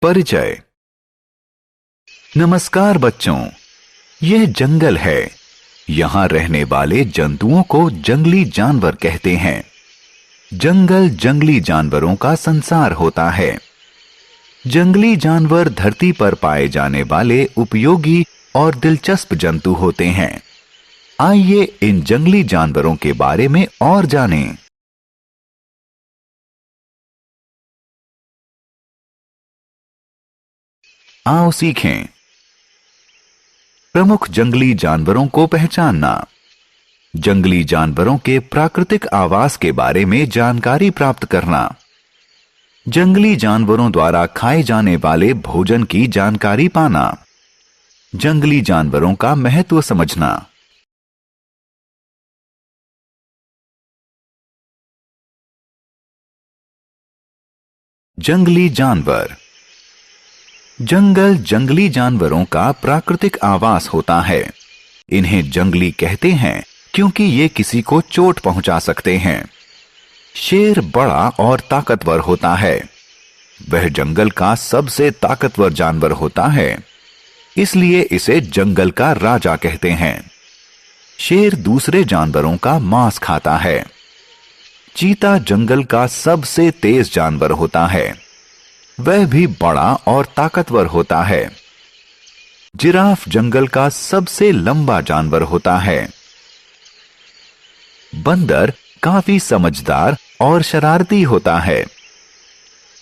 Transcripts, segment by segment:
परिचय। नमस्कार बच्चों, यह जंगल है। यहाँ रहने वाले जंतुओं को जंगली जानवर कहते हैं। जंगल जंगली जानवरों का संसार होता है। जंगली जानवर धरती पर पाए जाने वाले उपयोगी और दिलचस्प जंतु होते हैं। आइए इन जंगली जानवरों के बारे में और जानें। आओ सीखें। प्रमुख जंगली जानवरों को पहचानना। जंगली जानवरों के प्राकृतिक आवास के बारे में जानकारी प्राप्त करना। जंगली जानवरों द्वारा खाए जाने वाले भोजन की जानकारी पाना। जंगली जानवरों का महत्व समझना। जंगली जानवर। जंगल जंगली जानवरों का प्राकृतिक आवास होता है। इन्हें जंगली कहते हैं क्योंकि ये किसी को चोट पहुंचा सकते हैं। शेर बड़ा और ताकतवर होता है। वह जंगल का सबसे ताकतवर जानवर होता है, इसलिए इसे जंगल का राजा कहते हैं। शेर दूसरे जानवरों का मांस खाता है। चीता जंगल का सबसे तेज जानवर होता है। वह भी बड़ा और ताकतवर होता है। जिराफ जंगल का सबसे लंबा जानवर होता है। बंदर काफी समझदार और शरारती होता है।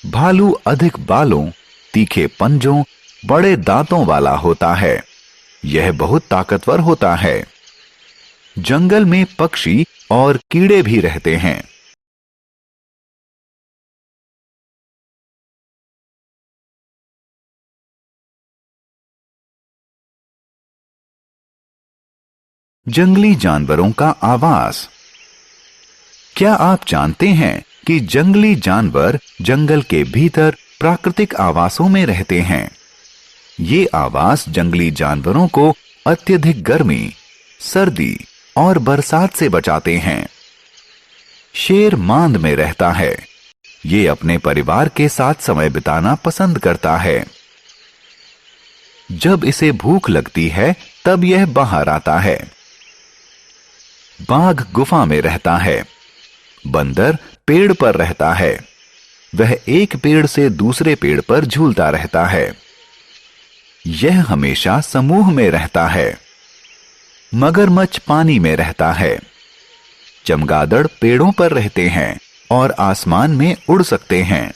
भालू अधिक बालों, तीखे पंजों, बड़े दांतों वाला होता है। यह बहुत ताकतवर होता है। जंगल में पक्षी और कीड़े भी रहते हैं। जंगली जानवरों का आवास। क्या आप जानते हैं कि जंगली जानवर जंगल के भीतर प्राकृतिक आवासों में रहते हैं? ये आवास जंगली जानवरों को अत्यधिक गर्मी, सर्दी और बरसात से बचाते हैं। शेर मांद में रहता है। ये अपने परिवार के साथ समय बिताना पसंद करता है। जब इसे भूख लगती है तब यह बाहर आता है। बाघ गुफा में रहता है। बंदर पेड़ पर रहता है। वह एक पेड़ से दूसरे पेड़ पर झूलता रहता है। यह हमेशा समूह में रहता है। मगरमच्छ पानी में रहता है। चमगादड़ पेड़ों पर रहते हैं और आसमान में उड़ सकते हैं।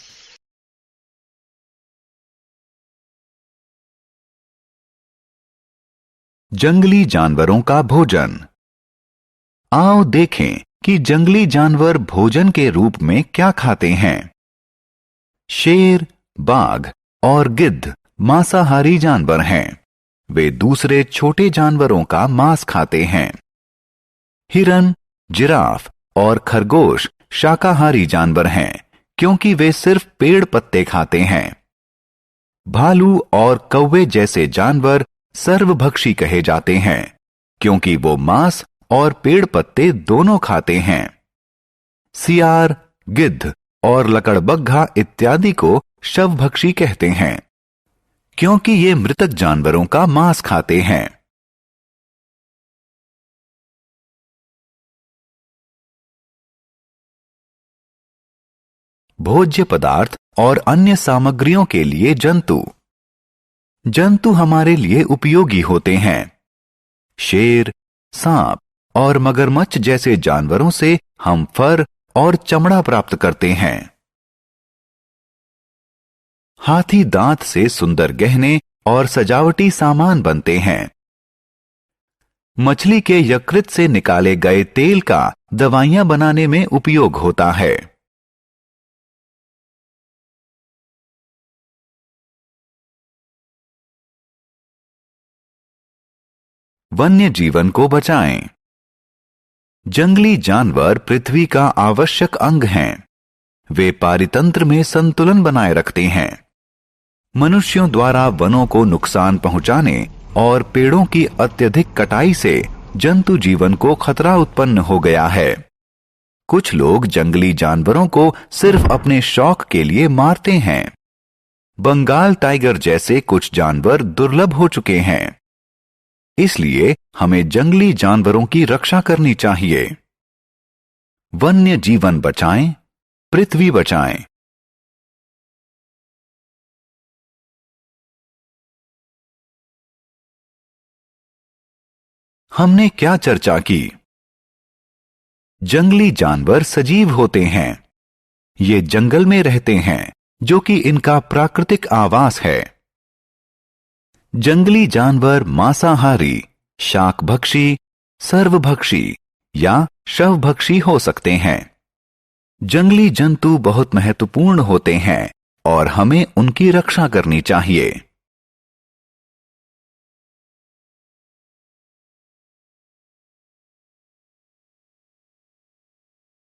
जंगली जानवरों का भोजन। आओ देखें कि जंगली जानवर भोजन के रूप में क्या खाते हैं। शेर, बाघ और गिद्ध मांसाहारी जानवर हैं। वे दूसरे छोटे जानवरों का मांस खाते हैं। हिरन, जिराफ और खरगोश शाकाहारी जानवर हैं क्योंकि वे सिर्फ पेड़ पत्ते खाते हैं। भालू और कौवे जैसे जानवर सर्वभक्षी कहे जाते हैं क्योंकि वो मांस और पेड़ पत्ते दोनों खाते हैं। सियार, गिद्ध और लकड़बग्घा इत्यादि को शवभक्षी कहते हैं क्योंकि ये मृतक जानवरों का मांस खाते हैं। भोज्य पदार्थ और अन्य सामग्रियों के लिए जंतु। जंतु हमारे लिए उपयोगी होते हैं। शेर, सांप और मगरमच्छ जैसे जानवरों से हम फर और चमड़ा प्राप्त करते हैं। हाथी दांत से सुंदर गहने और सजावटी सामान बनते हैं। मछली के यकृत से निकाले गए तेल का दवाइयां बनाने में उपयोग होता है। वन्य जीवन को बचाएं। जंगली जानवर पृथ्वी का आवश्यक अंग हैं। वे पारितंत्र में संतुलन बनाए रखते हैं। मनुष्यों द्वारा वनों को नुकसान पहुंचाने और पेड़ों की अत्यधिक कटाई से जंतु जीवन को खतरा उत्पन्न हो गया है। कुछ लोग जंगली जानवरों को सिर्फ अपने शौक के लिए मारते हैं। बंगाल टाइगर जैसे कुछ जानवर दुर्लभ हो चुके हैं। इसलिए हमें जंगली जानवरों की रक्षा करनी चाहिए। वन्य जीवन बचाएं, पृथ्वी बचाएं। हमने क्या चर्चा की? जंगली जानवर सजीव होते हैं। ये जंगल में रहते हैं, जो कि इनका प्राकृतिक आवास है। जंगली जानवर मांसाहारी, शाकभक्षी, सर्वभक्षी या शवभक्षी हो सकते हैं। जंगली जंतु बहुत महत्वपूर्ण होते हैं और हमें उनकी रक्षा करनी चाहिए।